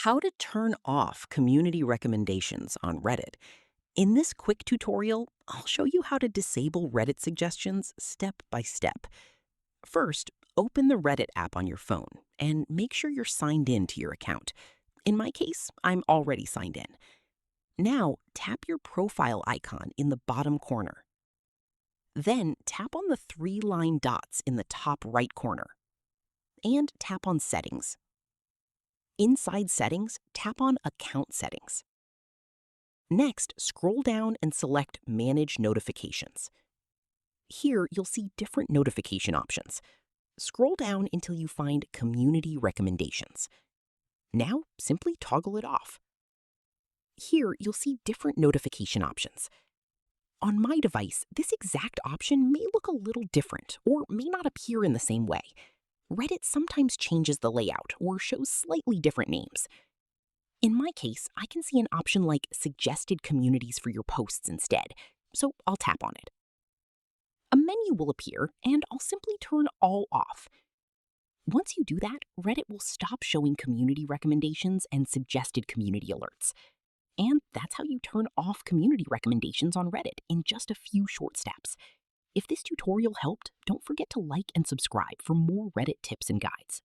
How to turn off community recommendations on Reddit. In this quick tutorial, I'll show you how to disable Reddit suggestions step by step. First, open the Reddit app on your phone and make sure you're signed in to your account. In my case, I'm already signed in. Now, tap your profile icon in the bottom corner. Then, tap on the three line dots in the top right corner and tap on Settings. Inside Settings, tap on Account Settings. Next, scroll down and select Manage Notifications. Here, you'll see different notification options. Scroll down until you find Community Recommendations. Now, simply toggle it off. Here, you'll see different notification options. On my device, this exact option may look a little different or may not appear in the same way. Reddit sometimes changes the layout or shows slightly different names. In my case, I can see an option like Suggested Communities for your posts instead, so I'll tap on it. A menu will appear, and I'll simply turn all off. Once you do that, Reddit will stop showing community recommendations and suggested community alerts. And that's how you turn off community recommendations on Reddit in just a few short steps. If this tutorial helped, don't forget to like and subscribe for more Reddit tips and guides.